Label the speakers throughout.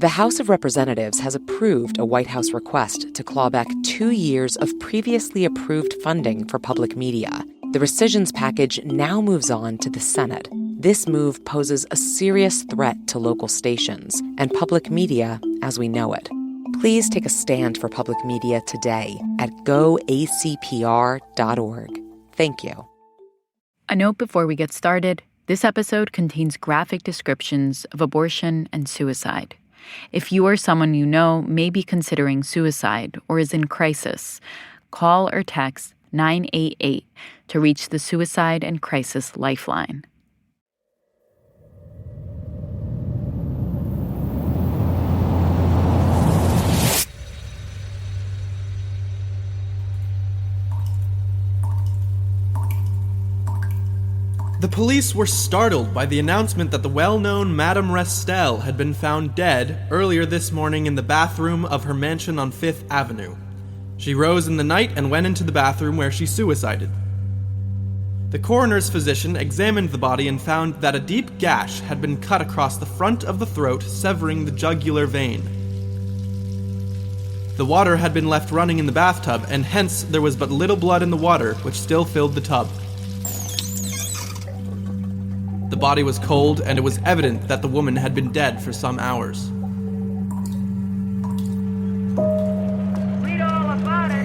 Speaker 1: The House of Representatives has approved a White House request to claw back 2 years of previously approved funding for public media. The rescissions package now moves on to the Senate. This move poses a serious threat to local stations and public media as we know it. Please take a stand for public media today at goacpr.org. Thank you.
Speaker 2: A note before we get started, this episode contains graphic descriptions of abortion and suicide. If you or someone you know may be considering suicide or is in crisis, call or text 988 to reach the Suicide and Crisis Lifeline.
Speaker 3: The police were startled by the announcement that the well-known Madame Restell had been found dead earlier this morning in the bathroom of her mansion on 5th Avenue. She rose in the night and went into the bathroom where she suicided. The coroner's physician examined the body and found that a deep gash had been cut across the front of the throat, severing the jugular vein. The water had been left running in the bathtub, and hence there was but little blood in the water, which still filled the tub. The body was cold, and it was evident that the woman had been dead for some hours.
Speaker 4: Read all about it.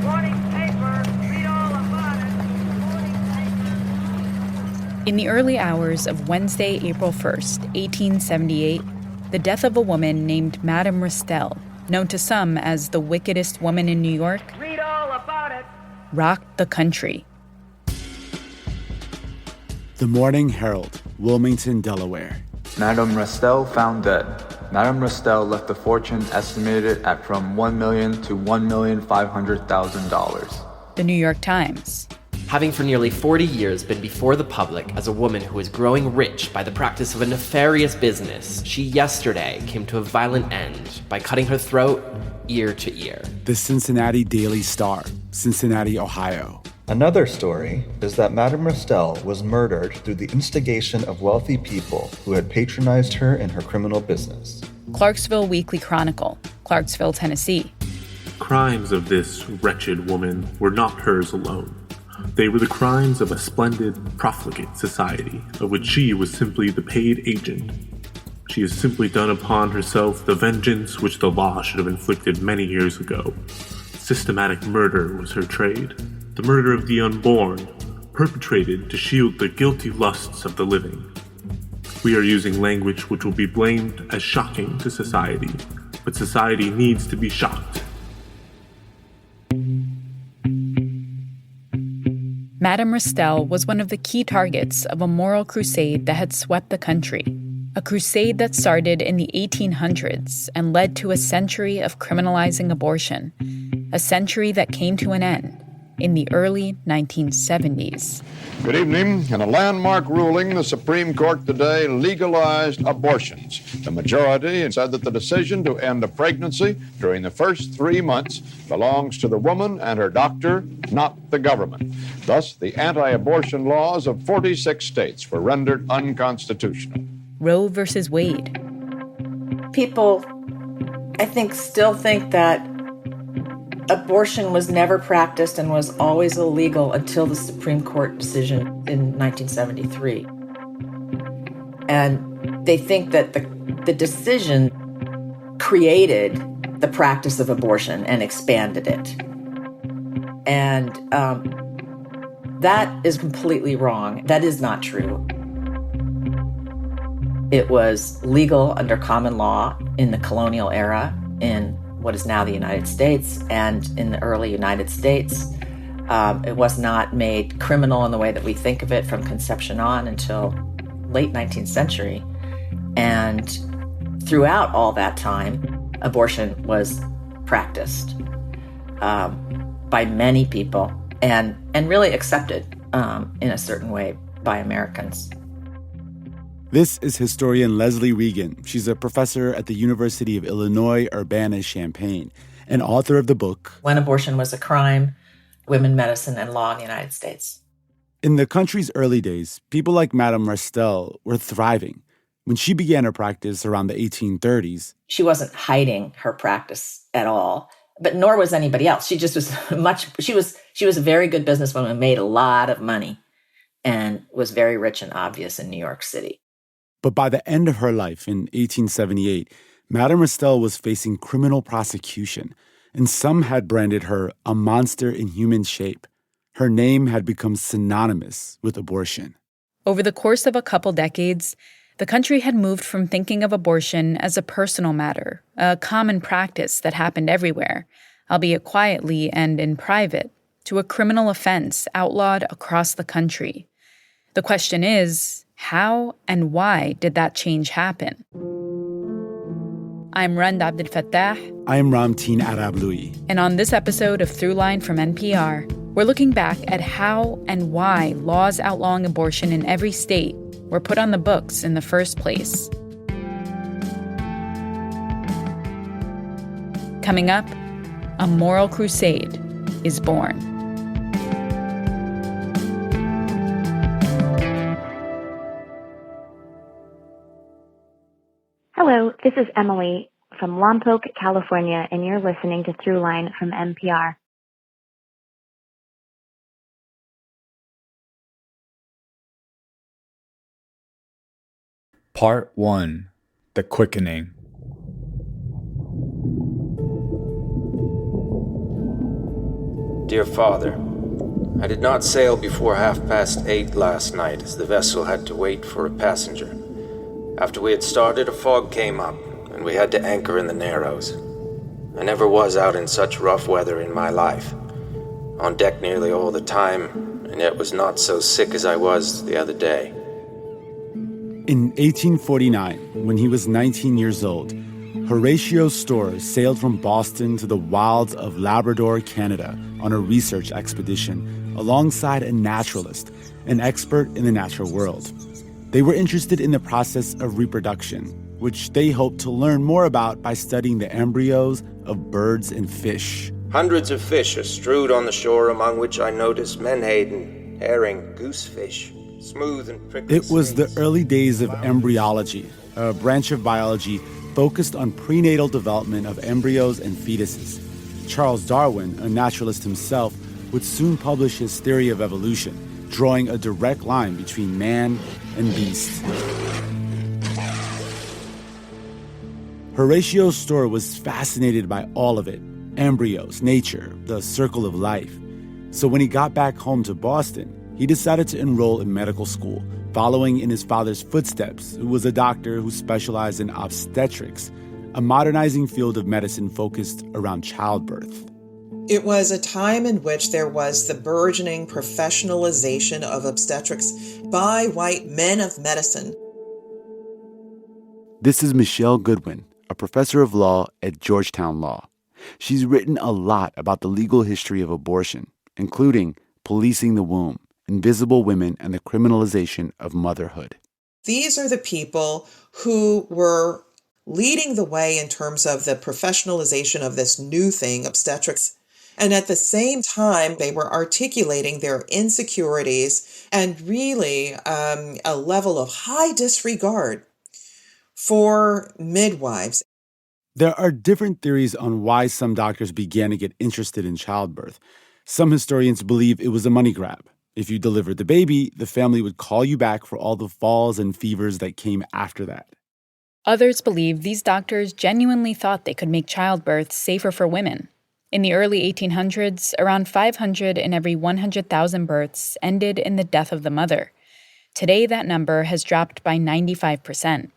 Speaker 4: Morning paper. Read all about it. Morning paper.
Speaker 2: In the early hours of Wednesday, April 1st, 1878, the death of a woman named Madame Restell, known to some as the wickedest woman in New York,
Speaker 4: Read all about it.
Speaker 2: rocked the country.
Speaker 5: The Morning Herald, Wilmington, Delaware.
Speaker 6: Madame Restell found dead. Madame Restell left a fortune estimated at from $1 million to $1,500,000.
Speaker 2: The New York Times.
Speaker 7: Having for nearly 40 years been before the public as a woman who is growing rich by the practice of a nefarious business, she yesterday came to a violent end by cutting her throat ear to ear.
Speaker 5: The Cincinnati Daily Star, Cincinnati, Ohio.
Speaker 8: Another story is that Madame Restell was murdered through the instigation of wealthy people who had patronized her in her criminal business.
Speaker 2: Clarksville Weekly Chronicle, Clarksville, Tennessee.
Speaker 9: Crimes of this wretched woman were not hers alone. They were the crimes of a splendid, profligate society, of which she was simply the paid agent. She has simply done upon herself the vengeance which the law should have inflicted many years ago. Systematic murder was her trade. The murder of the unborn, perpetrated to shield the guilty lusts of the living. We are using language which will be blamed as shocking to society, but society needs to be shocked.
Speaker 2: Madame Restell was one of the key targets of a moral crusade that had swept the country. A crusade that started in the 1800s and led to a century of criminalizing abortion. A century that came to an end in the early 1970s.
Speaker 10: Good evening. In a landmark ruling, the Supreme Court today legalized abortions. The majority said that the decision to end a pregnancy during the first 3 months belongs to the woman and her doctor, not the government. Thus, the anti-abortion laws of 46 states were rendered unconstitutional.
Speaker 2: Roe versus Wade.
Speaker 11: People, I think, still think that abortion was never practiced and was always illegal until the Supreme Court decision in 1973. And they think that the decision created the practice of abortion and expanded it. And that is completely wrong. That is not true. It was legal under common law in the colonial era in what is now the United States, and in the early United States, it was not made criminal in the way that we think of it from conception on until late 19th century. And throughout all that time, abortion was practiced by many people and really accepted in a certain way by Americans.
Speaker 5: This is historian Leslie Regan. She's a professor at the University of Illinois Urbana-Champaign and author of the book
Speaker 11: When Abortion Was a Crime, Women, Medicine, and Law in the United States.
Speaker 5: In the country's early days, people like Madame Restell were thriving. When she began her practice around the 1830s,
Speaker 11: she wasn't hiding her practice at all, but nor was anybody else. She just was she was a very good businesswoman, made a lot of money, and was very rich and obvious in New York City.
Speaker 5: But by the end of her life in 1878, Madame Restell was facing criminal prosecution, and some had branded her a monster in human shape. Her name had become synonymous with abortion.
Speaker 2: Over the course of a couple decades, the country had moved from thinking of abortion as a personal matter, a common practice that happened everywhere, albeit quietly and in private, to a criminal offense outlawed across the country. The question is, how and why did that change happen? I'm Rand Abdel Fattah.
Speaker 5: I'm Ramteen Arablouei.
Speaker 2: And on this episode of Throughline from NPR, we're looking back at how and why laws outlawing abortion in every state were put on the books in the first place. Coming up, a moral crusade is born.
Speaker 12: Hello, this is Emily from Lompoc, California, and you're listening to Throughline from NPR.
Speaker 13: Part 1. The Quickening.
Speaker 14: Dear Father, I did not sail before 8:30 last night, as the vessel had to wait for a passenger. After we had started, a fog came up, and we had to anchor in the Narrows. I never was out in such rough weather in my life. On deck nearly all the time, and yet was not so sick as I was the other day.
Speaker 5: In 1849, when he was 19 years old, Horatio Storer sailed from Boston to the wilds of Labrador, Canada, on a research expedition alongside a naturalist, an expert in the natural world. They were interested in the process of reproduction, which they hoped to learn more about by studying the embryos of birds and fish.
Speaker 14: Hundreds of fish are strewed on the shore, among which I noticed menhaden, herring, goosefish, smooth and prickly.
Speaker 5: It was the early days of embryology, a branch of biology focused on prenatal development of embryos and fetuses. Charles Darwin, a naturalist himself, would soon publish his theory of evolution, drawing a direct line between man and beast. Horatio Storer was fascinated by all of it: embryos, nature, the circle of life. So when he got back home to Boston, he decided to enroll in medical school, following in his father's footsteps, who was a doctor who specialized in obstetrics, a modernizing field of medicine focused around childbirth.
Speaker 15: It was a time in which there was the burgeoning professionalization of obstetrics by white men of medicine.
Speaker 5: This is Michelle Goodwin, a professor of law at Georgetown Law. She's written a lot about the legal history of abortion, including Policing the Womb, Invisible Women, and the Criminalization of Motherhood.
Speaker 15: These are the people who were leading the way in terms of the professionalization of this new thing, obstetrics. And at the same time, they were articulating their insecurities and really a level of high disregard for midwives.
Speaker 5: There are different theories on why some doctors began to get interested in childbirth. Some historians believe it was a money grab. If you delivered the baby, the family would call you back for all the falls and fevers that came after that.
Speaker 2: Others believe these doctors genuinely thought they could make childbirth safer for women. In the early 1800s, around 500 in every 100,000 births ended in the death of the mother. Today, that number has dropped by 95%.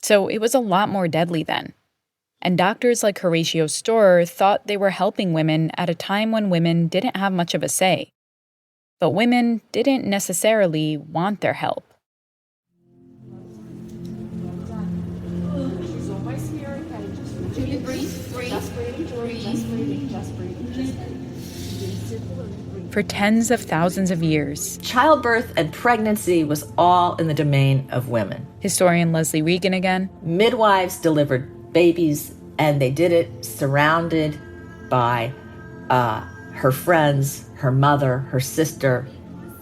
Speaker 2: So it was a lot more deadly then. And doctors like Horatio Storer thought they were helping women at a time when women didn't have much of a say. But women didn't necessarily want their help. For tens of thousands of years,
Speaker 11: childbirth and pregnancy was all in the domain of women.
Speaker 2: Historian Leslie Regan again.
Speaker 11: Midwives delivered babies, and they did it surrounded by her friends, her mother, her sister,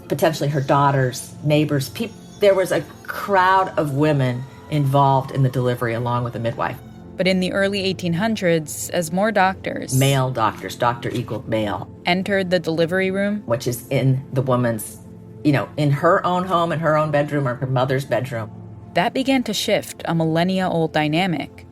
Speaker 11: potentially her daughters, neighbors. There was a crowd of women involved in the delivery along with a midwife.
Speaker 2: But in the early 1800s, as more doctors,
Speaker 11: male doctors, doctor equaled male,
Speaker 2: entered the delivery room,
Speaker 11: which is in the woman's, in her own home, in her own bedroom or her mother's bedroom,
Speaker 2: that began to shift a millennia-old dynamic.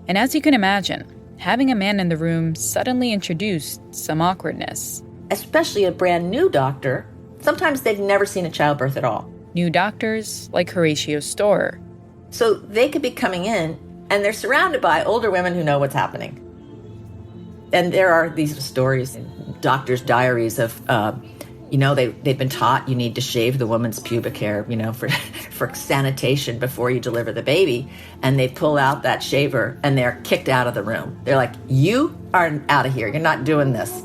Speaker 2: And as you can imagine, having a man in the room suddenly introduced some awkwardness.
Speaker 11: Especially a brand new doctor. Sometimes they've never seen a childbirth at all.
Speaker 2: New doctors like Horatio Storer.
Speaker 11: So they could be coming in, and they're surrounded by older women who know what's happening. And there are these stories in doctors' diaries of, they've been taught you need to shave the woman's pubic hair, for sanitation before you deliver the baby. And they pull out that shaver, and they're kicked out of the room. They're like, you are out of here. You're not doing this.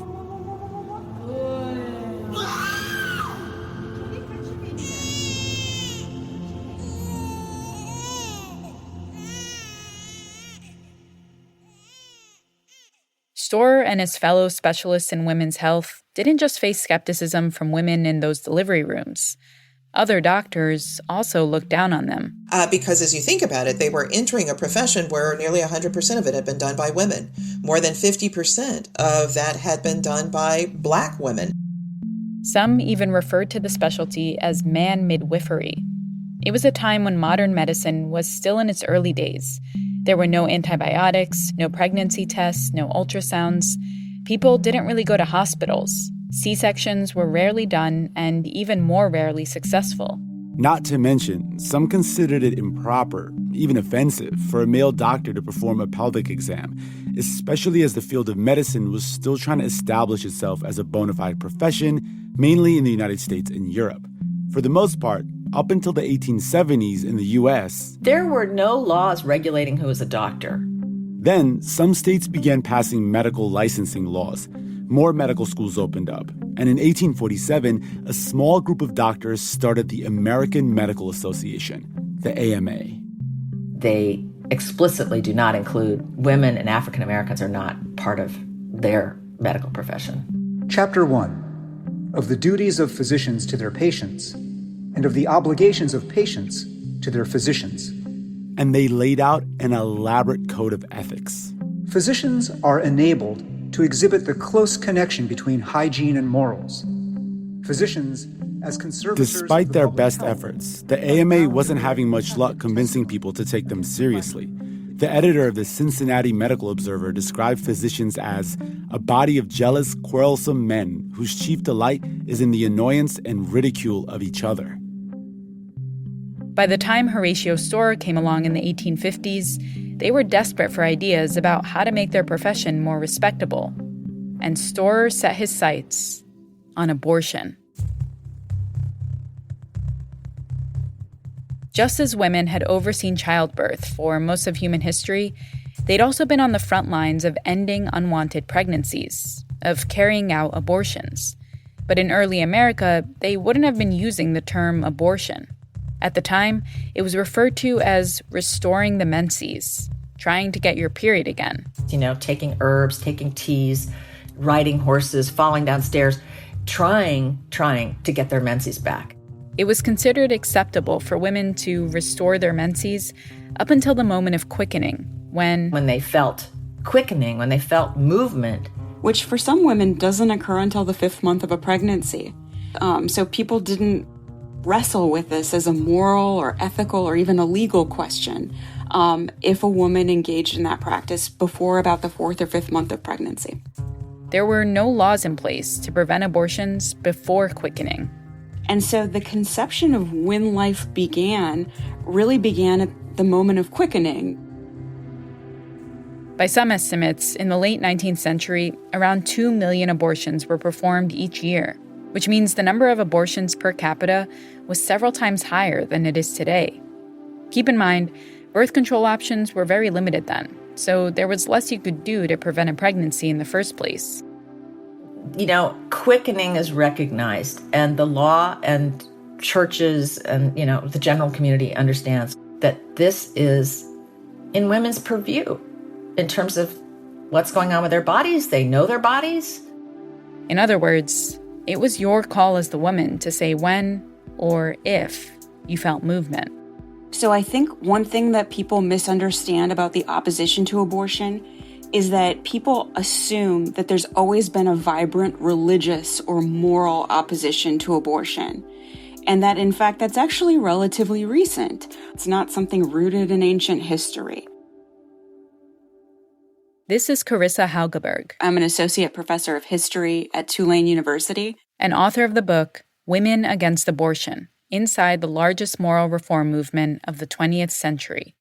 Speaker 2: Storer and his fellow specialists in women's health didn't just face skepticism from women in those delivery rooms. Other doctors also looked down on them.
Speaker 15: Because as you think about it, they were entering a profession where nearly 100% of it had been done by women. More than 50% of that had been done by Black women.
Speaker 2: Some even referred to the specialty as man midwifery. It was a time when modern medicine was still in its early days. There were no antibiotics, no pregnancy tests, no ultrasounds. People didn't really go to hospitals. C-sections were rarely done and even more rarely successful.
Speaker 5: Not to mention, some considered it improper, even offensive, for a male doctor to perform a pelvic exam, especially as the field of medicine was still trying to establish itself as a bona fide profession, mainly in the United States and Europe. For the most part, up until the 1870s in the U.S.,
Speaker 11: there were no laws regulating who was a doctor.
Speaker 5: Then, some states began passing medical licensing laws. More medical schools opened up. And in 1847, a small group of doctors started the American Medical Association, the AMA.
Speaker 11: They explicitly do not include women, and African Americans are not part of their medical profession.
Speaker 16: Chapter 1 of the duties of physicians to their patients and of the obligations of patients to their physicians.
Speaker 5: And they laid out an elaborate code of ethics.
Speaker 16: Physicians are enabled to exhibit the close connection between hygiene and morals. Physicians, as conservators...
Speaker 5: Despite their best efforts, the AMA wasn't having much luck convincing people to take them seriously. The editor of the Cincinnati Medical Observer described physicians as a body of jealous, quarrelsome men whose chief delight is in the annoyance and ridicule of each other.
Speaker 2: By the time Horatio Storer came along in the 1850s, they were desperate for ideas about how to make their profession more respectable. And Storer set his sights on abortion. Just as women had overseen childbirth for most of human history, they'd also been on the front lines of ending unwanted pregnancies, of carrying out abortions. But in early America, they wouldn't have been using the term abortion. At the time, it was referred to as restoring the menses, trying to get your period again.
Speaker 11: Taking herbs, taking teas, riding horses, falling downstairs, trying to get their menses back.
Speaker 2: It was considered acceptable for women to restore their menses up until the moment of quickening, when
Speaker 11: they felt quickening, when they felt movement.
Speaker 17: Which for some women doesn't occur until the 5th month of a pregnancy. So people didn't wrestle with this as a moral or ethical or even a legal question if a woman engaged in that practice before about the 4th or 5th month of pregnancy.
Speaker 2: There were no laws in place to prevent abortions before quickening.
Speaker 17: And so the conception of when life began really began at the moment of quickening.
Speaker 2: By some estimates, in the late 19th century, around 2 million abortions were performed each year, which means the number of abortions per capita was several times higher than it is today. Keep in mind, birth control options were very limited then, so there was less you could do to prevent a pregnancy in the first place.
Speaker 11: Quickening is recognized, and the law and churches and, the general community understands that this is in women's purview in terms of what's going on with their bodies. They know their bodies.
Speaker 2: In other words, it was your call as the woman to say when or if you felt movement.
Speaker 17: So I think one thing that people misunderstand about the opposition to abortion is that people assume that there's always been a vibrant religious or moral opposition to abortion. And that, in fact, that's actually relatively recent. It's not something rooted in ancient history.
Speaker 2: This is Carissa Haugeberg.
Speaker 17: I'm an associate professor of history at Tulane University
Speaker 2: and author of the book, Women Against Abortion, Inside the Largest Moral Reform Movement of the 20th Century.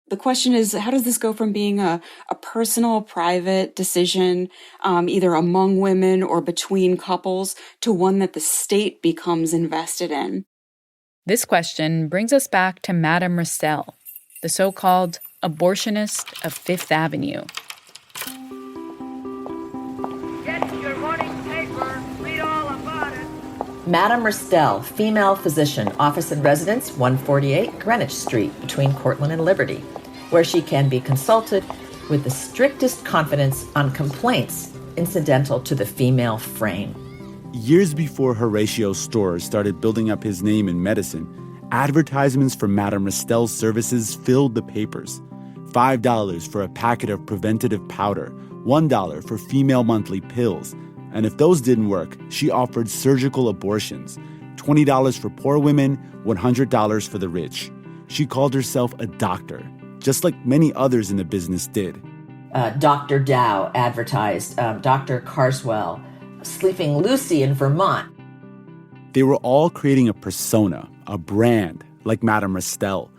Speaker 17: The question is, how does this go from being a personal, private decision, either among women or between couples, to one that the state becomes invested in?
Speaker 2: This question brings us back to Madame Restell, the so-called abortionist of Fifth Avenue.
Speaker 4: Get your morning paper, read all about it.
Speaker 11: Madame Restell, female physician, office and residence, 148 Greenwich Street, between Cortlandt and Liberty, where she can be consulted with the strictest confidence on complaints incidental to the female frame.
Speaker 5: Years before Horatio Storer started building up his name in medicine, advertisements for Madame Restell's services filled the papers. $5 for a packet of preventative powder, $1 for female monthly pills, and if those didn't work, she offered surgical abortions, $20 for poor women, $100 for the rich. She called herself a doctor, just like many others in the business did.
Speaker 11: Dr. Dow advertised, Dr. Carswell, Sleeping Lucy in Vermont.
Speaker 5: They were all creating a persona, a brand, like Madame Restell.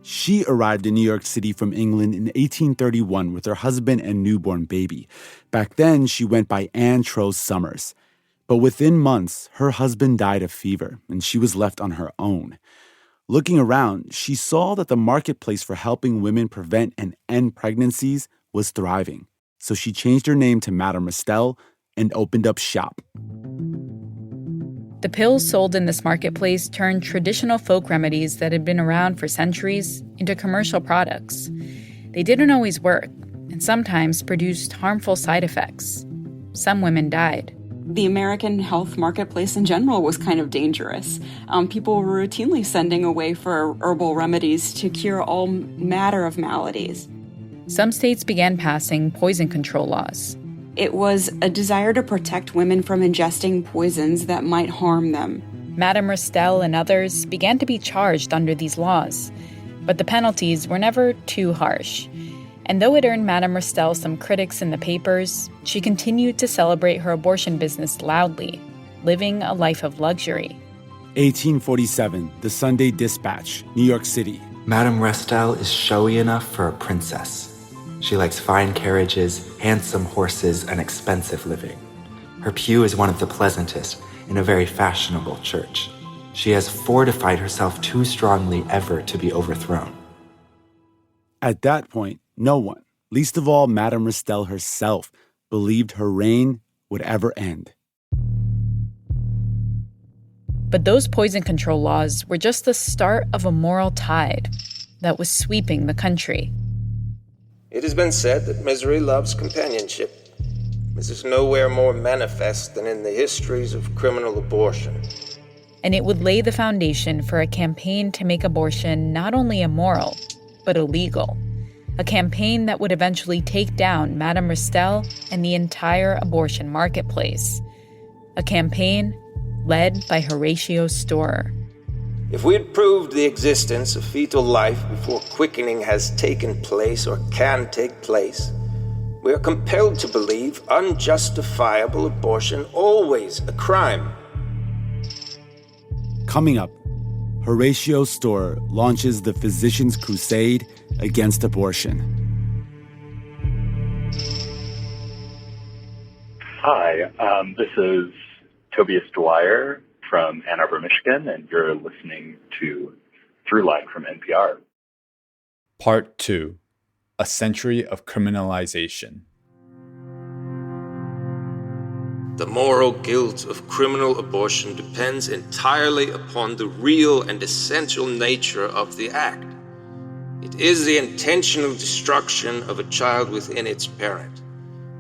Speaker 5: She arrived in New York City from England in 1831 with her husband and newborn baby. Back then, she went by Anne Trose Summers. But within months, her husband died of fever, and she was left on her own. Looking around, she saw that the marketplace for helping women prevent and end pregnancies was thriving. So she changed her name to Madame Restell and opened up shop.
Speaker 2: The pills sold in this marketplace turned traditional folk remedies that had been around for centuries into commercial products. They didn't always work, and sometimes produced harmful side effects. Some women died.
Speaker 17: The American health marketplace in general was kind of dangerous. People were routinely sending away for herbal remedies to cure all manner of maladies.
Speaker 2: Some states began passing poison control laws.
Speaker 17: It was a desire to protect women from ingesting poisons that might harm them.
Speaker 2: Madame Restell and others began to be charged under these laws, but the penalties were never too harsh. And though it earned Madame Restell some critics in the papers, she continued to celebrate her abortion business loudly, living a life of luxury.
Speaker 5: 1847, the Sunday Dispatch, New York City.
Speaker 18: Madame Restell is showy enough for a princess. She likes fine carriages, handsome horses, and expensive living. Her pew is one of the pleasantest in a very fashionable church. She has fortified herself too strongly ever to be overthrown.
Speaker 5: At that point, no one, least of all Madame Restell herself, believed her reign would ever end.
Speaker 2: But those poison control laws were just the start of a moral tide that was sweeping the country.
Speaker 14: It has been said that misery loves companionship. This is nowhere more manifest than in the histories of criminal abortion.
Speaker 2: And it would lay the foundation for a campaign to make abortion not only immoral, but illegal. A campaign that would eventually take down Madame Restell and the entire abortion marketplace. A campaign led by Horatio Storer.
Speaker 14: If we had proved the existence of fetal life before quickening has taken place or can take place, we are compelled to believe unjustifiable abortion always a crime.
Speaker 5: Coming up, Horatio Storer launches the Physicians Crusade against abortion.
Speaker 19: Hi, this is Tobias Dwyer from Ann Arbor, Michigan, and you're listening to Throughline from NPR.
Speaker 13: Part 2, A Century of Criminalization.
Speaker 14: The moral guilt of criminal abortion depends entirely upon the real and essential nature of the act. It is the intentional destruction of a child within its parent.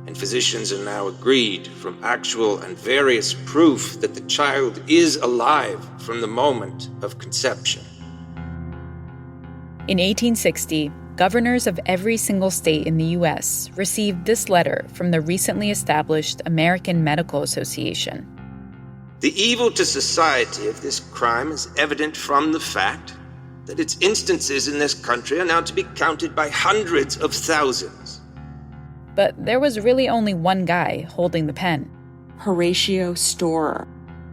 Speaker 14: And physicians are now agreed from actual and various proof that the child is alive from the moment of conception.
Speaker 2: In 1860, governors of every single state in the U.S. received this letter from the recently established American Medical Association.
Speaker 14: The evil to society of this crime is evident from the fact that its instances in this country are now to be counted by hundreds of thousands.
Speaker 2: But there was really only one guy holding the pen.
Speaker 17: Horatio Storer.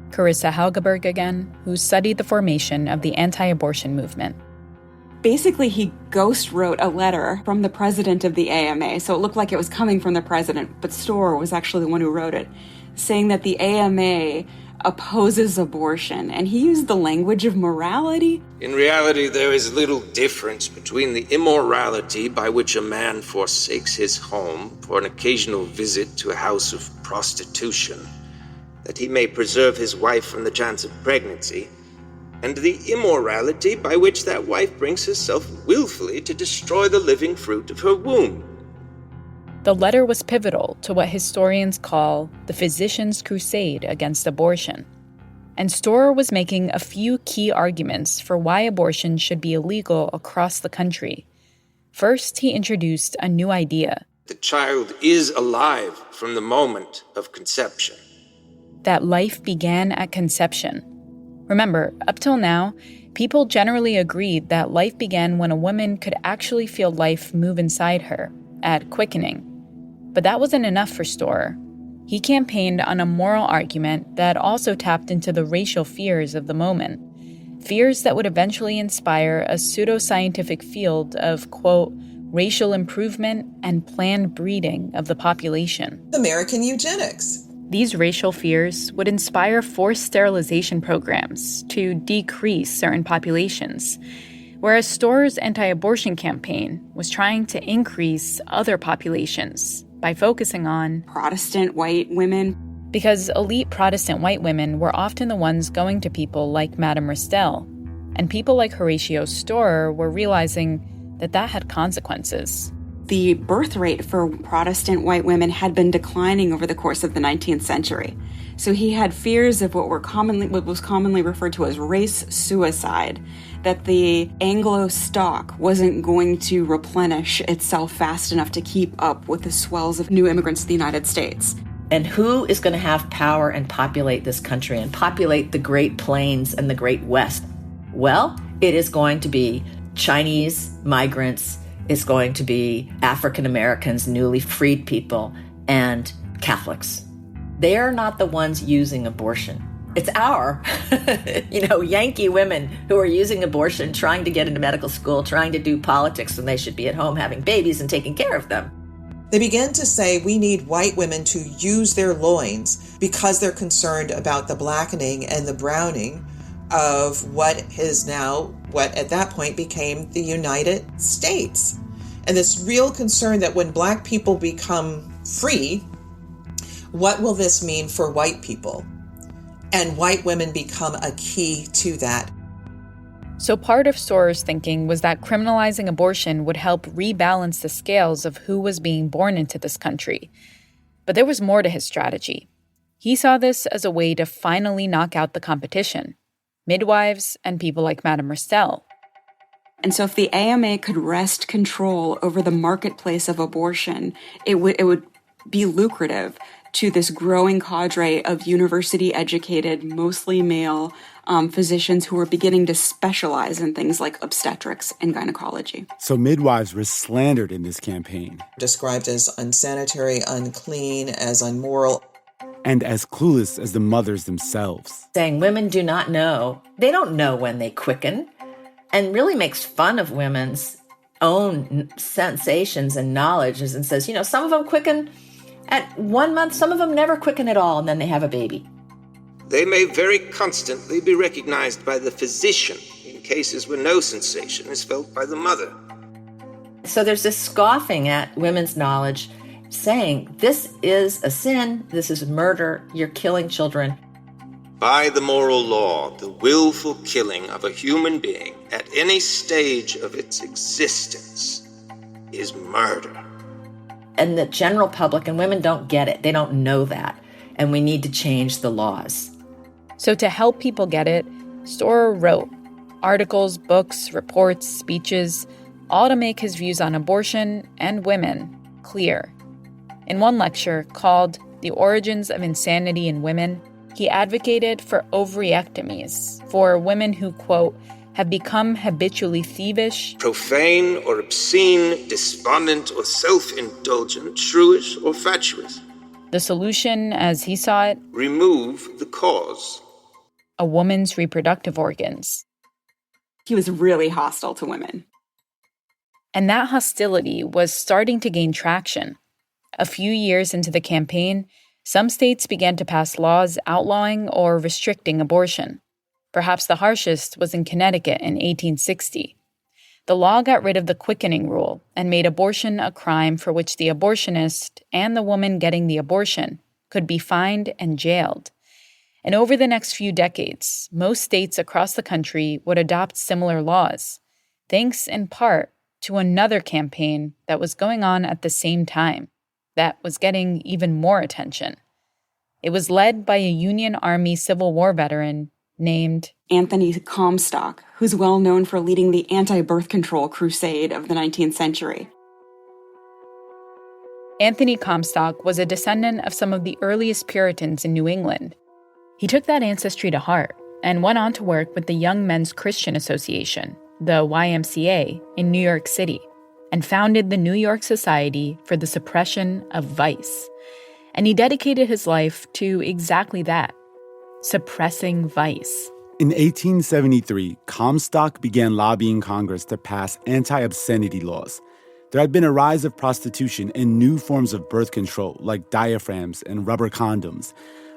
Speaker 2: Carissa Helgeberg again, who studied the formation of the anti-abortion movement.
Speaker 17: Basically, he ghost wrote a letter from the president of the AMA, so it looked like it was coming from the president, but Storer was actually the one who wrote it, saying that the AMA opposes abortion, and he used the language of morality.
Speaker 14: In reality, there is little difference between the immorality by which a man forsakes his home for an occasional visit to a house of prostitution, that he may preserve his wife from the chance of pregnancy, and the immorality by which that wife brings herself willfully to destroy the living fruit of her womb.
Speaker 2: The letter was pivotal to what historians call the Physicians Crusade against abortion. And Storer was making a few key arguments for why abortion should be illegal across the country. First, he introduced a new idea.
Speaker 14: The child is alive from the moment of conception.
Speaker 2: That life began at conception. Remember, up till now, people generally agreed that life began when a woman could actually feel life move inside her, at quickening. But that wasn't enough for Storer. He campaigned on a moral argument that also tapped into the racial fears of the moment, fears that would eventually inspire a pseudoscientific field of, quote, racial improvement and planned breeding of the population.
Speaker 15: American eugenics.
Speaker 2: These racial fears would inspire forced sterilization programs to decrease certain populations, whereas Storer's anti-abortion campaign was trying to increase other populations by focusing on
Speaker 17: Protestant white women.
Speaker 2: Because elite Protestant white women were often the ones going to people like Madame Restell, and people like Horatio Storer were realizing that that had consequences.
Speaker 17: The birth rate for Protestant white women had been declining over the course of the 19th century. So he had fears of what was commonly referred to as race suicide, that the Anglo stock wasn't going to replenish itself fast enough to keep up with the swells of new immigrants to the United States.
Speaker 11: And who is going to have power and populate this country and populate the Great Plains and the Great West? Well, it is going to be Chinese migrants, it's going to be African Americans, newly freed people, and Catholics. They are not the ones using abortion. It's our, Yankee women who are using abortion, trying to get into medical school, trying to do politics when they should be at home having babies and taking care of them.
Speaker 15: They began to say we need white women to use their loins because they're concerned about the blackening and the browning of what at that point became the United States. And this real concern that when black people become free, what will this mean for white people? And white women become a key to that.
Speaker 2: So part of Storer's thinking was that criminalizing abortion would help rebalance the scales of who was being born into this country. But there was more to his strategy. He saw this as a way to finally knock out the competition. Midwives and people like Madame Restell.
Speaker 17: And so if the AMA could wrest control over the marketplace of abortion, it would be lucrative to this growing cadre of university-educated, mostly male physicians who were beginning to specialize in things like obstetrics and gynecology.
Speaker 5: So midwives were slandered in this campaign.
Speaker 15: Described as unsanitary, unclean, as unmoral.
Speaker 5: And as clueless as the mothers themselves.
Speaker 11: Saying women do not know. They don't know when they quicken. And really makes fun of women's own sensations and knowledges and says, some of them quicken at 1 month, some of them never quicken at all, and then they have a baby.
Speaker 14: They may very constantly be recognized by the physician in cases where no sensation is felt by the mother.
Speaker 11: So there's this scoffing at women's knowledge, saying, this is a sin, this is murder, you're killing children.
Speaker 14: By the moral law, the willful killing of a human being at any stage of its existence is murder.
Speaker 11: And the general public and women don't get it. They don't know that. And we need to change the laws.
Speaker 2: So to help people get it, Storer wrote, Articles, books, reports, speeches, all to make his views on abortion and women clear. In one lecture called The Origins of Insanity in Women, he advocated for ovariectomies for women who, quote, have become habitually thievish,
Speaker 20: profane or obscene, despondent or self-indulgent, shrewish or fatuous.
Speaker 2: The solution, as he saw it,
Speaker 20: remove the cause.
Speaker 2: A woman's reproductive organs.
Speaker 17: He was really hostile to women.
Speaker 2: And that hostility was starting to gain traction. A few years into the campaign, some states began to pass laws outlawing or restricting abortion. Perhaps the harshest was in Connecticut in 1860. The law got rid of the quickening rule and made abortion a crime for which the abortionist and the woman getting the abortion could be fined and jailed. And over the next few decades, most states across the country would adopt similar laws, thanks in part to another campaign that was going on at the same time, that was getting even more attention. It was led by a Union Army Civil War veteran named
Speaker 17: Anthony Comstock, who's well known for leading the anti-birth control crusade of the 19th century.
Speaker 2: Anthony Comstock was a descendant of some of the earliest Puritans in New England. He took that ancestry to heart and went on to work with the Young Men's Christian Association, the YMCA, in New York City, and founded the New York Society for the Suppression of Vice. And he dedicated his life to exactly that, suppressing vice.
Speaker 5: In 1873, Comstock began lobbying Congress to pass anti-obscenity laws. There had been a rise of prostitution and new forms of birth control, like diaphragms and rubber condoms,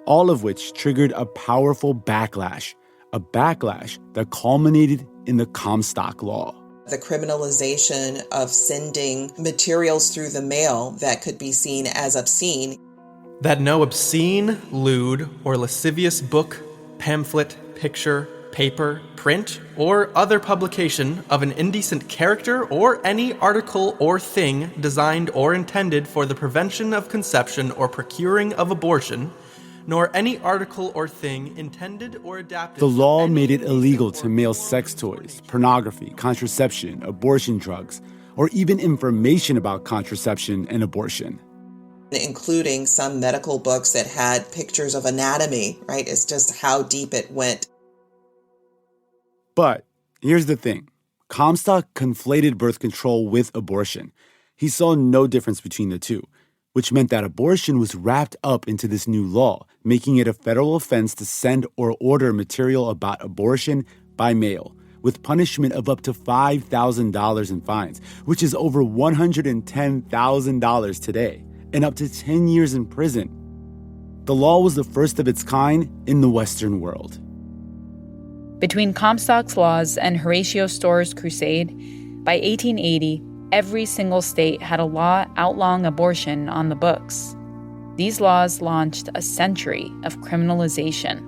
Speaker 5: all of which triggered a powerful backlash, a backlash that culminated in the Comstock Law.
Speaker 15: The criminalization of sending materials through the mail that could be seen as obscene.
Speaker 3: That no obscene, lewd, or lascivious book, pamphlet, picture, paper, print, or other publication of an indecent character or any article or thing designed or intended for the prevention of conception or procuring of abortion, nor any article or thing intended or adapted.
Speaker 5: The law made it illegal to mail sex toys, pornography, contraception, abortion drugs, or even information about contraception and abortion.
Speaker 15: Including some medical books that had pictures of anatomy, right? It's just how deep it went.
Speaker 5: But here's the thing. Comstock conflated birth control with abortion. He saw no difference between the two, which meant that abortion was wrapped up into this new law, making it a federal offense to send or order material about abortion by mail, with punishment of up to $5,000 in fines, which is over $110,000 today, and up to 10 years in prison. The law was the first of its kind in the Western world.
Speaker 2: Between Comstock's laws and Horatio Storer's crusade, by 1880, every single state had a law outlawing abortion on the books. These laws launched a century of criminalization.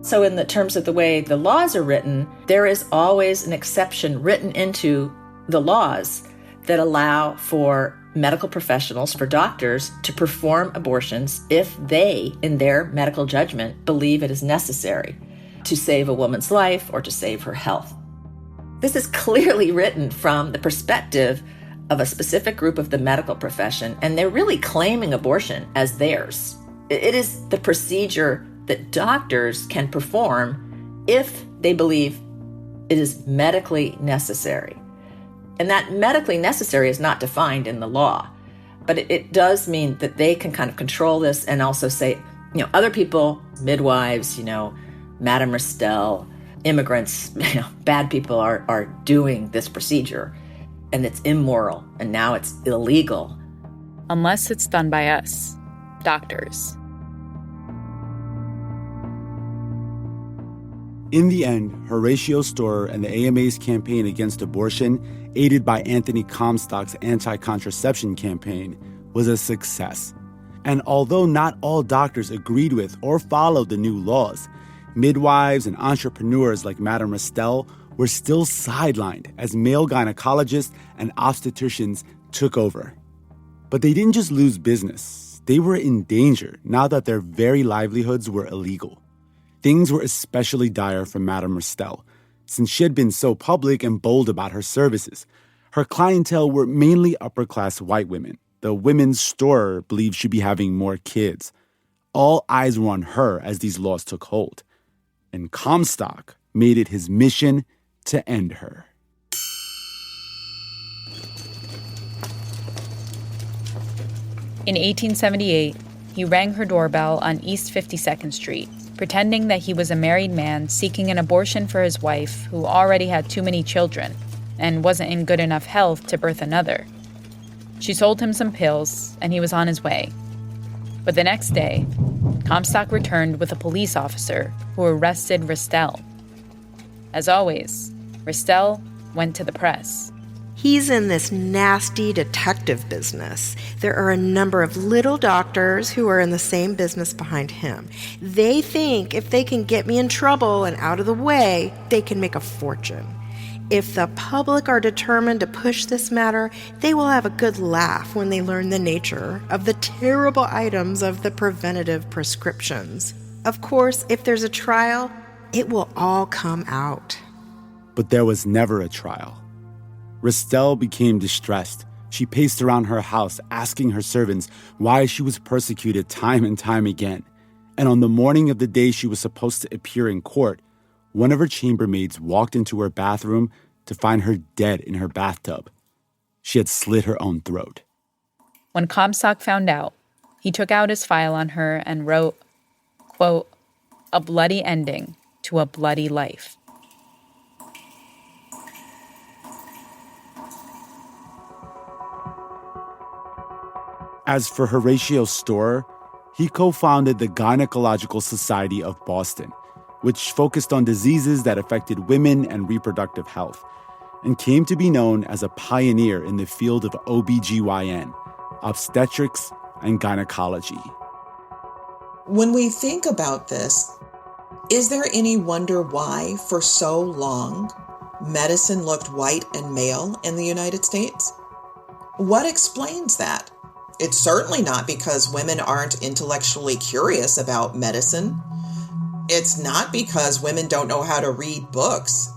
Speaker 11: So in the terms of the way the laws are written, there is always an exception written into the laws that allow for medical professionals, for doctors, to perform abortions if they, in their medical judgment, believe it is necessary to save a woman's life or to save her health. This is clearly written from the perspective of a specific group of the medical profession, and they're really claiming abortion as theirs. It is the procedure that doctors can perform if they believe it is medically necessary. And that medically necessary is not defined in the law, but it does mean that they can kind of control this and also say, other people, midwives, Madame Restell, immigrants, bad people are doing this procedure, and it's immoral, and now it's illegal.
Speaker 2: Unless it's done by us, doctors.
Speaker 5: In the end, Horatio Storer and the AMA's campaign against abortion, aided by Anthony Comstock's anti-contraception campaign, was a success. And although not all doctors agreed with or followed the new laws, midwives and entrepreneurs like Madame Restell were still sidelined as male gynecologists and obstetricians took over. But they didn't just lose business. They were in danger now that their very livelihoods were illegal. Things were especially dire for Madame Restell. since she had been so public and bold about her services. Her clientele were mainly upper-class white women. The women's Storer believed she'd be having more kids. All eyes were on her as these laws took hold. And Comstock made it his mission to end her.
Speaker 2: In 1878, he rang her doorbell on East 52nd Street, pretending that he was a married man seeking an abortion for his wife who already had too many children and wasn't in good enough health to birth another. She sold him some pills, and he was on his way. But the next day, Comstock returned with a police officer who arrested Restell. As always, Restell went to the press.
Speaker 21: He's in this nasty detective business. There are a number of little doctors who are in the same business behind him. They think if they can get me in trouble and out of the way, they can make a fortune. If the public are determined to push this matter, they will have a good laugh when they learn the nature of the terrible items of the preventative prescriptions. Of course, if there's a trial, it will all come out.
Speaker 5: But there was never a trial. Restell became distressed. She paced around her house, asking her servants why she was persecuted time and time again. And on the morning of the day she was supposed to appear in court, one of her chambermaids walked into her bathroom to find her dead in her bathtub. She had slit her own throat.
Speaker 2: When Comstock found out, he took out his file on her and wrote, quote, "A bloody ending to a bloody life."
Speaker 5: As for Horatio Storer, he co-founded the Gynecological Society of Boston, which focused on diseases that affected women and reproductive health, and came to be known as a pioneer in the field of OBGYN, obstetrics, and gynecology.
Speaker 15: When we think about this, is there any wonder why, for so long, medicine looked white and male in the United States? What explains that? It's certainly not because women aren't intellectually curious about medicine. It's not because women don't know how to read books.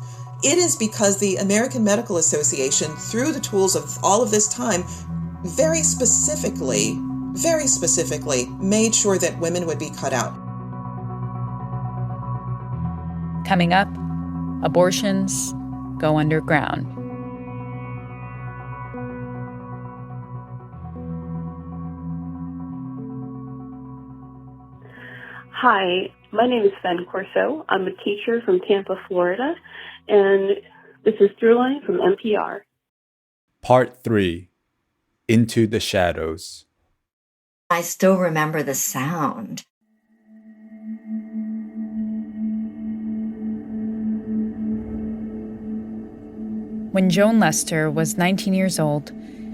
Speaker 15: It is because the American Medical Association, through the tools of all of this time, very specifically made sure that women would be cut out.
Speaker 2: Coming up, abortions go underground.
Speaker 22: Hi, my name is Fen Corso. I'm a teacher from Tampa, Florida, and this is Throughline from NPR.
Speaker 13: Part 3. Into the Shadows.
Speaker 23: I still remember the sound.
Speaker 2: When Joan Lester was 19 years old,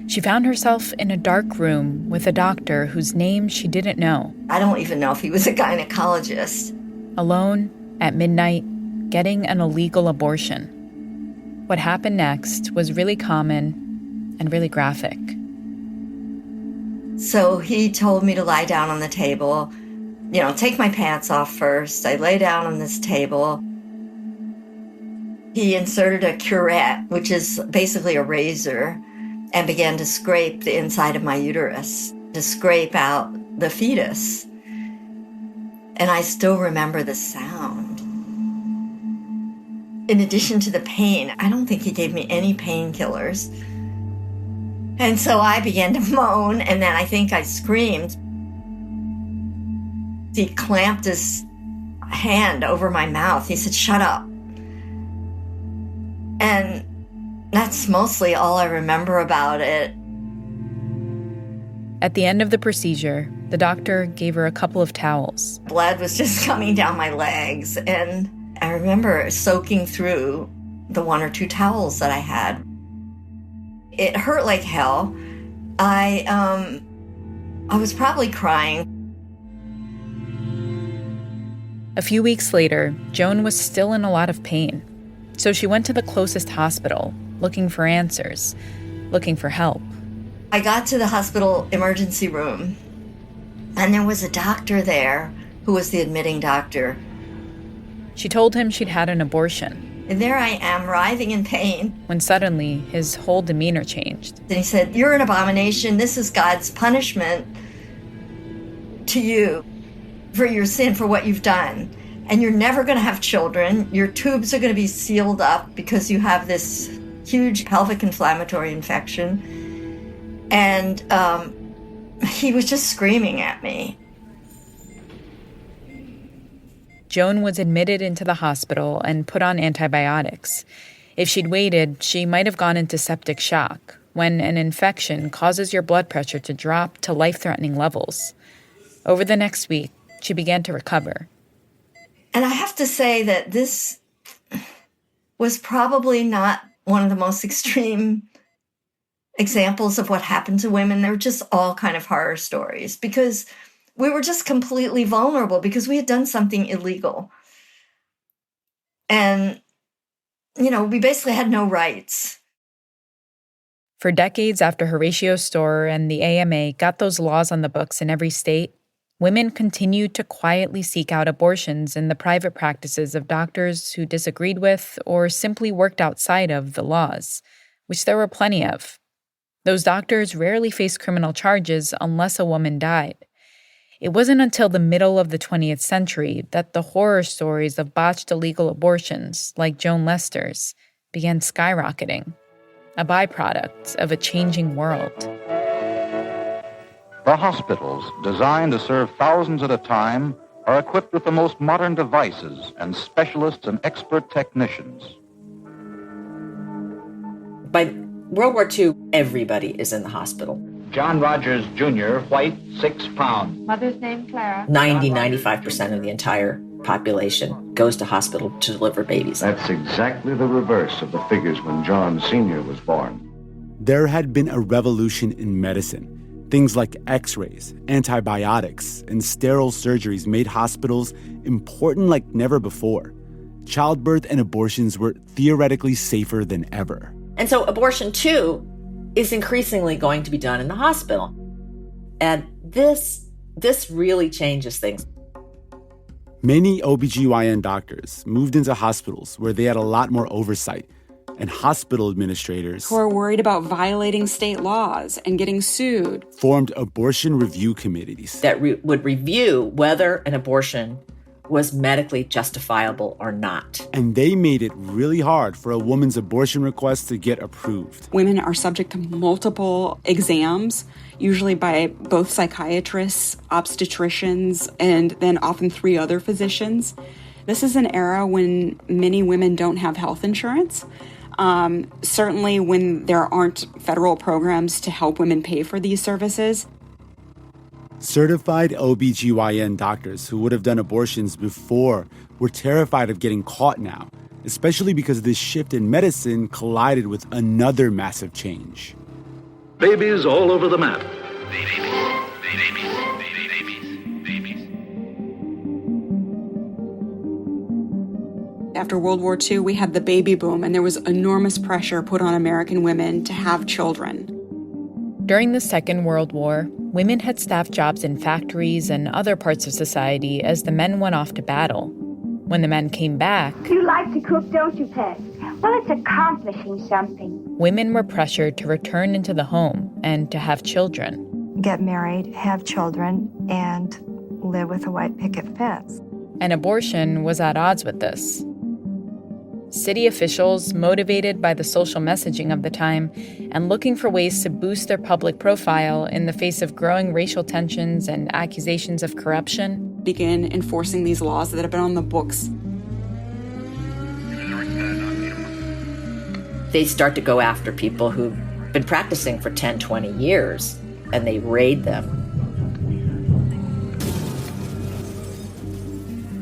Speaker 2: she found herself in a dark room with a doctor whose name she didn't know.
Speaker 23: I don't even know if he was a gynecologist.
Speaker 2: Alone, at midnight, getting an illegal abortion. What happened next was really common and really graphic.
Speaker 23: So he told me to lie down on the table, take my pants off first. I lay down on this table. He inserted a curette, which is basically a razor, and began to scrape the inside of my uterus, to scrape out the fetus. And I still remember the sound. In addition to the pain, I don't think he gave me any painkillers. And so I began to moan, and then I think I screamed. He clamped his hand over my mouth. He said, "Shut up." And that's mostly all I remember about it.
Speaker 2: At the end of the procedure, the doctor gave her a couple of towels.
Speaker 23: Blood was just coming down my legs, and I remember soaking through the 1 or 2 towels that I had. It hurt like hell. I was probably crying.
Speaker 2: A few weeks later, Joan was still in a lot of pain. So she went to the closest hospital, looking for answers, looking for help.
Speaker 23: I got to the hospital emergency room, and there was a doctor there who was the admitting doctor.
Speaker 2: She told him she'd had an abortion.
Speaker 23: And there I am, writhing in pain.
Speaker 2: When suddenly, his whole demeanor changed.
Speaker 23: And he said, "You're an abomination. This is God's punishment to you for your sin, for what you've done. And you're never going to have children. Your tubes are going to be sealed up because you have this huge pelvic inflammatory infection." And he was just screaming at me.
Speaker 2: Joan was admitted into the hospital and put on antibiotics. If she'd waited, she might have gone into septic shock, when an infection causes your blood pressure to drop to life-threatening levels. Over the next week, she began to recover.
Speaker 23: And I have to say that this was probably not one of the most extreme examples of what happened to women. They were just all kind of horror stories because we were just completely vulnerable because we had done something illegal. And, we basically had no rights.
Speaker 2: For decades after Horatio Storer and the AMA got those laws on the books in every state, women continued to quietly seek out abortions in the private practices of doctors who disagreed with or simply worked outside of the laws, which there were plenty of. Those doctors rarely faced criminal charges unless a woman died. It wasn't until the middle of the 20th century that the horror stories of botched illegal abortions, like Joan Lester's, began skyrocketing, a byproduct of a changing world.
Speaker 1: The hospitals, designed to serve thousands at a time, are equipped with the most modern devices and specialists and expert technicians.
Speaker 11: By World War II, everybody is in the hospital.
Speaker 6: John Rogers, Jr., white, 6 pounds.
Speaker 7: Mother's name, Clara.
Speaker 11: 95% of the entire population goes to hospital to deliver babies.
Speaker 6: That's exactly the reverse of the figures when John Sr. was born.
Speaker 5: There had been a revolution in medicine. Things like x-rays, antibiotics, and sterile surgeries made hospitals important like never before. Childbirth and abortions were theoretically safer than ever.
Speaker 11: And so abortion, too, is increasingly going to be done in the hospital. And this really changes things.
Speaker 5: Many OBGYN doctors moved into hospitals where they had a lot more oversight, and hospital administrators
Speaker 17: who are worried about violating state laws and getting sued
Speaker 5: formed abortion review committees
Speaker 11: that would review whether an abortion was medically justifiable or not.
Speaker 5: And they made it really hard for a woman's abortion request to get approved.
Speaker 17: Women are subject to multiple exams, usually by both psychiatrists, obstetricians, and then often 3 other physicians. This is an era when many women don't have health insurance. Certainly when there aren't federal programs to help women pay for these services.
Speaker 5: Certified OBGYN doctors who would have done abortions before were terrified of getting caught now, especially because this shift in medicine collided with another massive change.
Speaker 24: Babies all over the map.
Speaker 17: After World War II, we had the baby boom, and there was enormous pressure put on American women to have children.
Speaker 2: During the Second World War, women had staff jobs in factories and other parts of society as the men went off to battle. When the men came back,
Speaker 7: You like to cook, don't you, Pet? Well, it's accomplishing something.
Speaker 2: women were pressured to return into the home and to have children.
Speaker 25: Get married, have children, and live with a white picket fence.
Speaker 2: And abortion was at odds with this. City officials, motivated by the social messaging of the time and looking for ways to boost their public profile in the face of growing racial tensions and accusations of corruption,
Speaker 17: begin enforcing these laws that have been on the books.
Speaker 11: They start to go after people who've been practicing for 10, 20 years, and they raid them.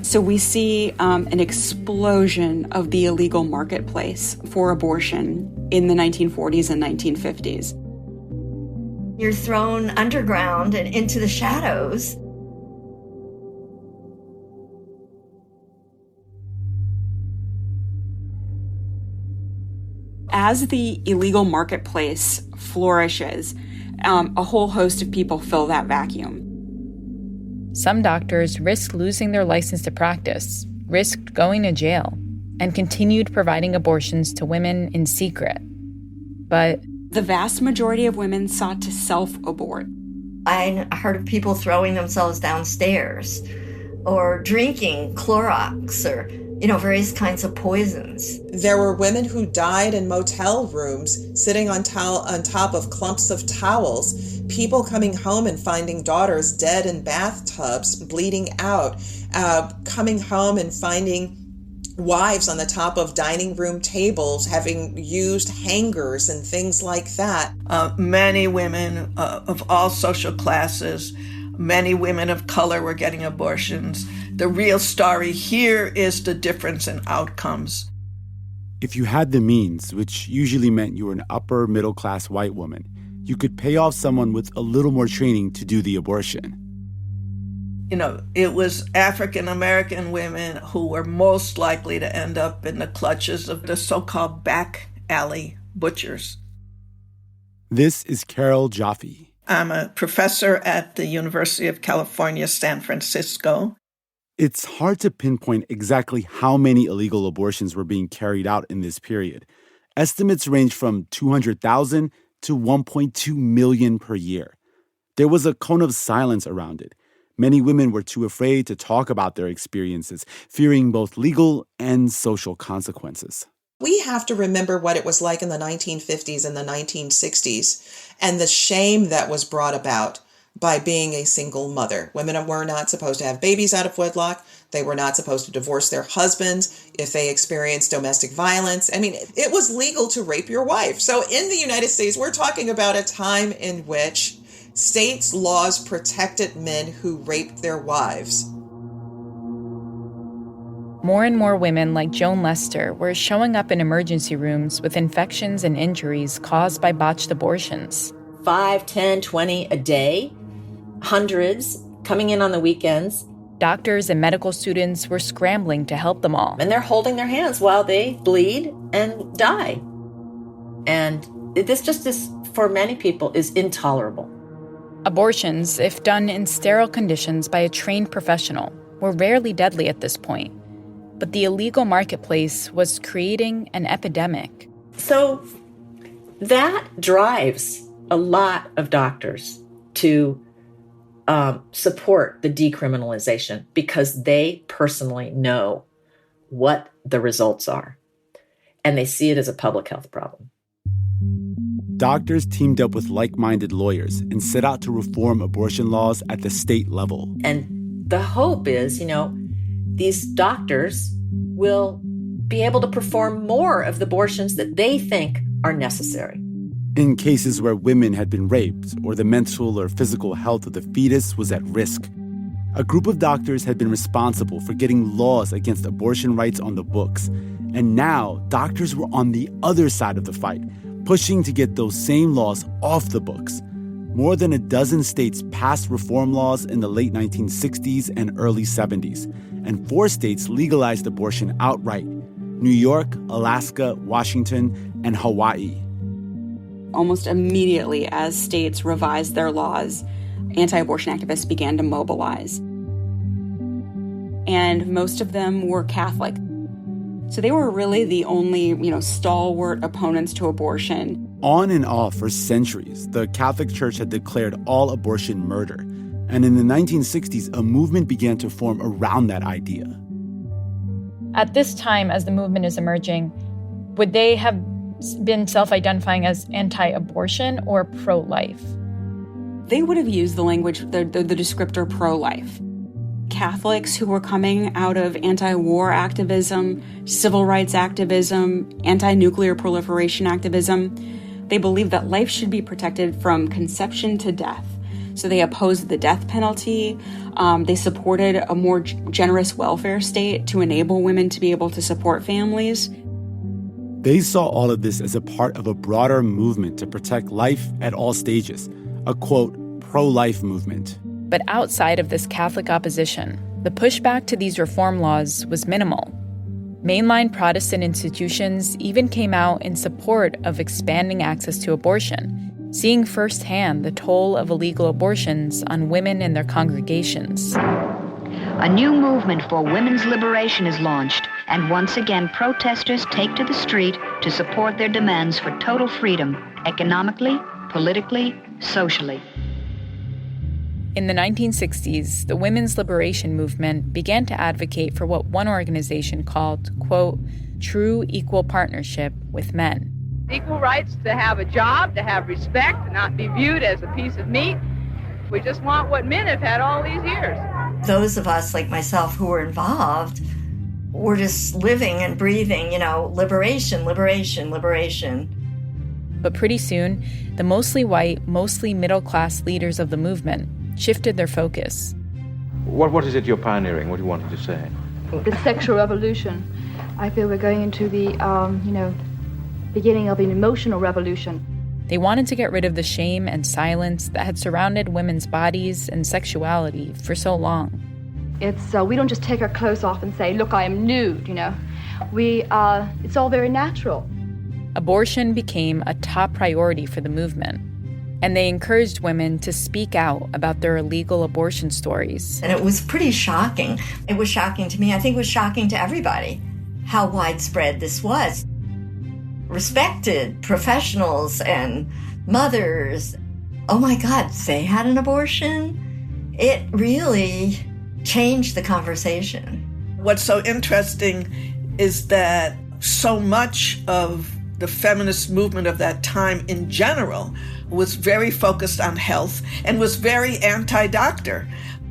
Speaker 17: So we see an explosion of the illegal marketplace for abortion in the 1940s and 1950s.
Speaker 23: You're thrown underground and into the shadows.
Speaker 17: As the illegal marketplace flourishes, a whole host of people fill that vacuum.
Speaker 2: some doctors risked losing their license to practice, risked going to jail. and continued providing abortions to women in secret. But
Speaker 17: the vast majority of women sought to self-abort.
Speaker 23: I heard of people throwing themselves downstairs or drinking Clorox or, various kinds of poisons.
Speaker 15: There were women who died in motel rooms, sitting on top of clumps of towels, people coming home and finding daughters dead in bathtubs, bleeding out, coming home and finding wives on the top of dining room tables, having used hangers and things like that.
Speaker 8: Many women of all social classes, many women of color were getting abortions. The real story here is the difference in outcomes.
Speaker 5: If you had the means, which usually meant you were an upper middle class white woman, you could pay off someone with a little more training to do the abortion.
Speaker 8: It was African American women who were most likely to end up in the clutches of the so-called back alley butchers.
Speaker 5: This is Carol Jaffe.
Speaker 8: I'm a professor at the University of California, San Francisco.
Speaker 5: It's hard to pinpoint exactly how many illegal abortions were being carried out in this period. Estimates range from 200,000 to 1.2 million per year. There was a cone of silence around it. Many women were too afraid to talk about their experiences, fearing both legal and social consequences.
Speaker 15: We have to remember what it was like in the 1950s and the 1960s and the shame that was brought about by being a single mother. Women were not supposed to have babies out of wedlock. They were not supposed to divorce their husbands if they experienced domestic violence. It was legal to rape your wife. So in the United States, we're talking about a time in which states' laws protected men who raped their wives.
Speaker 2: More and more women like Joan Lester were showing up in emergency rooms with infections and injuries caused by botched abortions.
Speaker 11: 5, 10, 20 a day, hundreds coming in on the weekends.
Speaker 2: Doctors and medical students were scrambling to help them all.
Speaker 11: And they're holding their hands while they bleed and die. And this just is, for many people, is intolerable.
Speaker 2: Abortions, if done in sterile conditions by a trained professional, were rarely deadly at this point. But the illegal marketplace was creating an epidemic.
Speaker 11: So that drives a lot of doctors to support the decriminalization because they personally know what the results are. And they see it as a public health problem.
Speaker 5: Doctors teamed up with like-minded lawyers and set out to reform abortion laws at the state level.
Speaker 11: And the hope is, these doctors will be able to perform more of the abortions that they think are necessary.
Speaker 5: In cases where women had been raped or the mental or physical health of the fetus was at risk, a group of doctors had been responsible for getting laws against abortion rights on the books. And now, doctors were on the other side of the fight, pushing to get those same laws off the books. More than a dozen states passed reform laws in the late 1960s and early 70s, and 4 states legalized abortion outright: New York, Alaska, Washington, and Hawaii.
Speaker 17: Almost immediately as states revised their laws, anti-abortion activists began to mobilize. And most of them were Catholic. So they were really the only, stalwart opponents to abortion.
Speaker 5: On and off for centuries, the Catholic Church had declared all abortion murder. And in the 1960s, a movement began to form around that idea.
Speaker 2: At this time, as the movement is emerging, would they have been self-identifying as anti-abortion or pro-life?
Speaker 17: They would have used the language, the descriptor pro-life. Catholics who were coming out of anti-war activism, civil rights activism, anti-nuclear proliferation activism, they believed that life should be protected from conception to death. So they opposed the death penalty. They supported a more generous welfare state to enable women to be able to support families.
Speaker 5: They saw all of this as a part of a broader movement to protect life at all stages, a, quote, pro-life movement.
Speaker 2: But outside of this Catholic opposition, the pushback to these reform laws was minimal. Mainline Protestant institutions even came out in support of expanding access to abortion, seeing firsthand the toll of illegal abortions on women and their congregations.
Speaker 4: A new movement for women's liberation is launched, and once again protesters take to the street to support their demands for total freedom, economically, politically, socially.
Speaker 2: In the 1960s, the women's liberation movement began to advocate for what one organization called, quote, true equal partnership with men.
Speaker 9: Equal rights to have a job, to have respect, to not be viewed as a piece of meat. We just want what men have had all these years.
Speaker 23: Those of us like myself who were involved were just living and breathing, liberation, liberation, liberation.
Speaker 2: But pretty soon, the mostly white, mostly middle-class leaders of the movement shifted their focus.
Speaker 6: What is it you're pioneering? What do you want to say?
Speaker 10: The sexual revolution. I feel we're going into the, beginning of an emotional revolution.
Speaker 2: They wanted to get rid of the shame and silence that had surrounded women's bodies and sexuality for so long.
Speaker 10: It's we don't just take our clothes off and say, look, I am nude, it's all very natural.
Speaker 2: Abortion became a top priority for the movement, and they encouraged women to speak out about their illegal abortion stories.
Speaker 23: And it was pretty shocking. It was shocking to me. I think it was shocking to everybody how widespread this was. Respected professionals and mothers. Oh my God, they had an abortion? It really changed the conversation.
Speaker 8: What's so interesting is that so much of the feminist movement of that time in general was very focused on health and was very anti-doctor.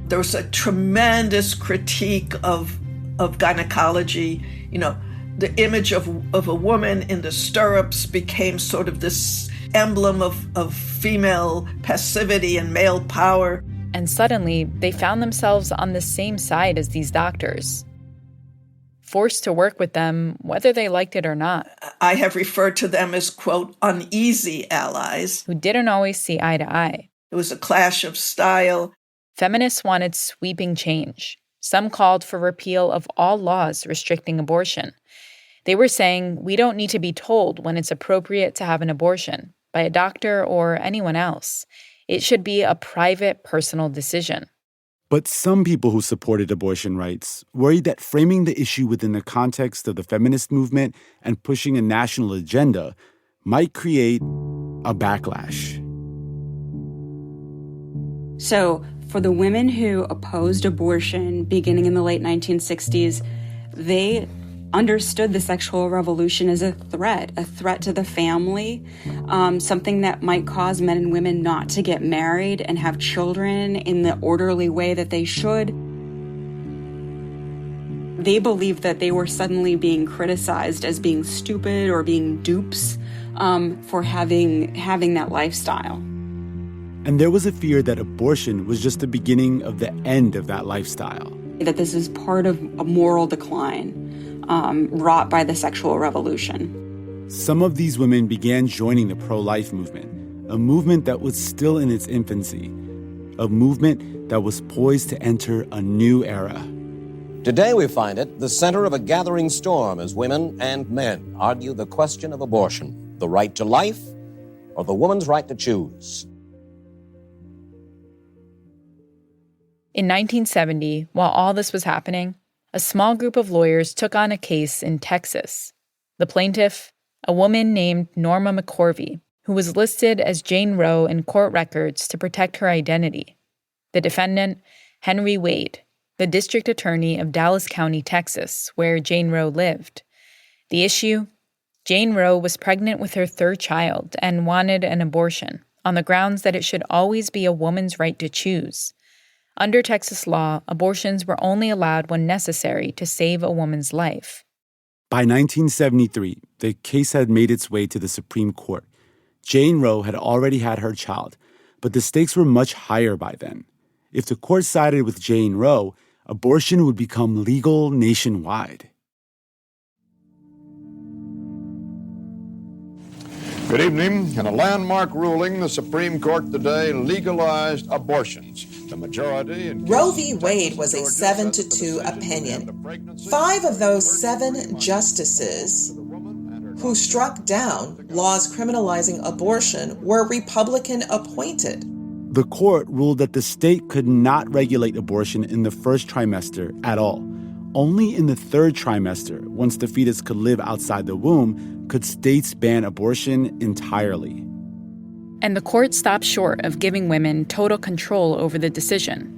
Speaker 8: There was a tremendous critique of gynecology. The image of a woman in the stirrups became sort of this emblem of female passivity and male power.
Speaker 2: And suddenly, they found themselves on the same side as these doctors, forced to work with them whether they liked it or not.
Speaker 8: I have referred to them as, quote, uneasy allies.
Speaker 2: Who didn't always see eye to eye.
Speaker 8: It was a clash of style.
Speaker 2: Feminists wanted sweeping change. Some called for repeal of all laws restricting abortion. They were saying we don't need to be told when it's appropriate to have an abortion by a doctor or anyone else. It should be a private, personal decision.
Speaker 5: But some people who supported abortion rights worried that framing the issue within the context of the feminist movement and pushing a national agenda might create a backlash.
Speaker 17: So for the women who opposed abortion beginning in the late 1960s, they understood the sexual revolution as a threat to the family, something that might cause men and women not to get married and have children in the orderly way that they should. They believed that they were suddenly being criticized as being stupid or being dupes for having that lifestyle.
Speaker 5: And there was a fear that abortion was just the beginning of the end of that lifestyle.
Speaker 17: That this is part of a moral decline wrought by the sexual revolution.
Speaker 5: Some of these women began joining the pro-life movement, a movement that was still in its infancy, a movement that was poised to enter a new era.
Speaker 12: Today we find it the center of a gathering storm as women and men argue the question of abortion, the right to life or the woman's right to choose.
Speaker 2: In 1970, while all this was happening, a small group of lawyers took on a case in Texas. The plaintiff, a woman named Norma McCorvey, who was listed as Jane Roe in court records to protect her identity. The defendant, Henry Wade, the district attorney of Dallas County, Texas, where Jane Roe lived. The issue? Jane Roe was pregnant with her third child and wanted an abortion on the grounds that it should always be a woman's right to choose. Under Texas law, abortions were only allowed when necessary to save a woman's life.
Speaker 5: By 1973, the case had made its way to the Supreme Court. Jane Roe had already had her child, but the stakes were much higher by then. If the court sided with Jane Roe, abortion would become legal nationwide.
Speaker 16: Good evening. In a landmark ruling, the Supreme Court today legalized abortions. The majority...
Speaker 15: Roe v. Wade was a 7-2 opinion. 5 of those 7 justices who struck down laws criminalizing abortion were Republican appointed.
Speaker 5: The court ruled that the state could not regulate abortion in the first trimester at all. Only in the third trimester, once the fetus could live outside the womb, could states ban abortion entirely.
Speaker 2: And the court stopped short of giving women total control over the decision.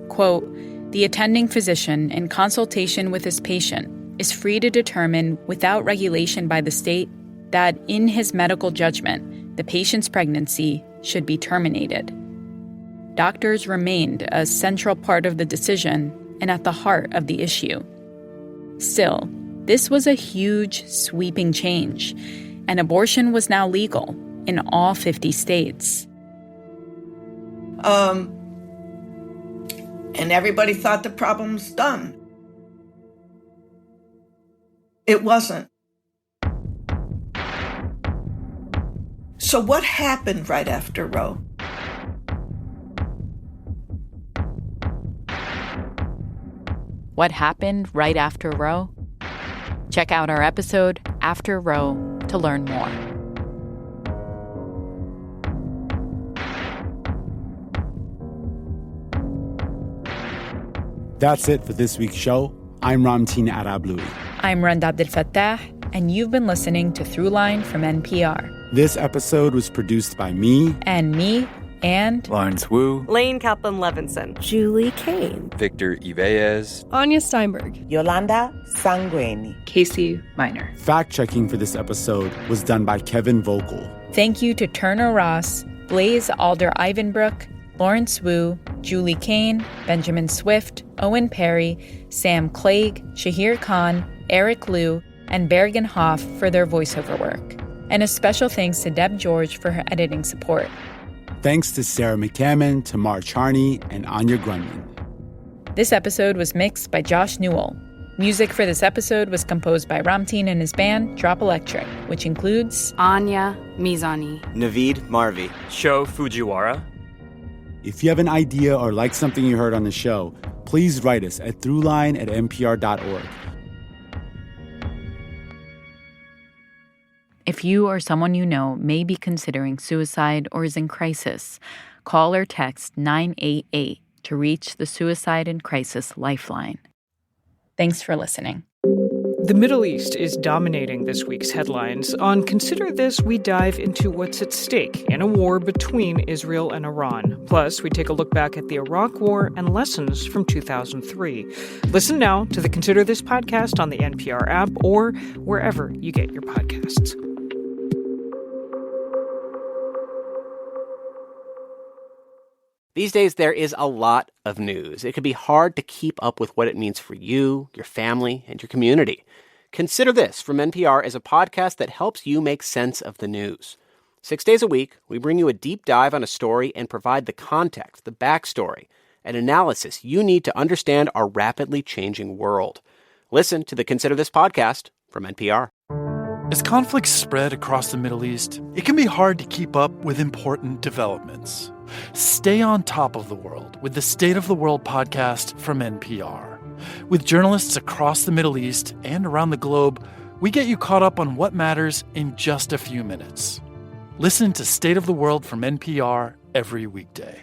Speaker 2: Quote, "The attending physician, in consultation with his patient, is free to determine, without regulation by the state, that in his medical judgment, the patient's pregnancy should be terminated." Doctors remained a central part of the decision and at the heart of the issue. Still, this was a huge, sweeping change, and abortion was now legal in all 50 states.
Speaker 8: And everybody thought the problem was done. It wasn't. So what happened right after Roe?
Speaker 2: What happened right after Roe? Check out our episode, After Roe, to learn more.
Speaker 5: That's it for this week's show. I'm Ramtin Arablouei.
Speaker 2: I'm Rand Abdel Fattah, and you've been listening to Throughline from NPR.
Speaker 5: This episode was produced by me.
Speaker 2: And me, and
Speaker 13: Lawrence Wu,
Speaker 3: Lane Kaplan-Levinson,
Speaker 21: Julie Kane,
Speaker 13: Victor Ives,
Speaker 3: Anya Steinberg,
Speaker 21: Yolanda Sanguini,
Speaker 2: Casey Minor.
Speaker 5: Fact-checking for this episode was done by Kevin Vogel.
Speaker 2: Thank you to Turner Ross, Blaze Alder Ivanbrook, Lawrence Wu, Julie Kane, Benjamin Swift, Owen Perry, Sam Clegg, Shahir Khan, Eric Liu, and Bergen Hoff for their voiceover work. And a special thanks to Deb George for her editing support.
Speaker 5: Thanks to Sarah McCammon, Tamar Charney, and Anya Grundman.
Speaker 2: This episode was mixed by Josh Newell. Music for this episode was composed by Ramtin and his band, Drop Electric, which includes
Speaker 3: Anya Mizani,
Speaker 14: Naveed Marvi,
Speaker 18: Sho Fujiwara.
Speaker 5: If you have an idea or like something you heard on the show, please write us at throughline@npr.org.
Speaker 2: If you or someone you know may be considering suicide or is in crisis, call or text 988 to reach the Suicide and Crisis Lifeline. Thanks for listening.
Speaker 19: The Middle East is dominating this week's headlines. On Consider This, we dive into what's at stake in a war between Israel and Iran. Plus, we take a look back at the Iraq War and lessons from 2003. Listen now to the Consider This podcast on the NPR app or wherever you get your podcasts.
Speaker 14: These days, there is a lot of news. It can be hard to keep up with what it means for you, your family, and your community. Consider This from NPR is a podcast that helps you make sense of the news. 6 days a week, we bring you a deep dive on a story and provide the context, the backstory, and analysis you need to understand our rapidly changing world. Listen to the Consider This podcast from NPR.
Speaker 20: As conflicts spread across the Middle East, it can be hard to keep up with important developments. Stay on top of the world with the State of the World podcast from NPR. With journalists across the Middle East and around the globe, we get you caught up on what matters in just a few minutes. Listen to State of the World from NPR every weekday.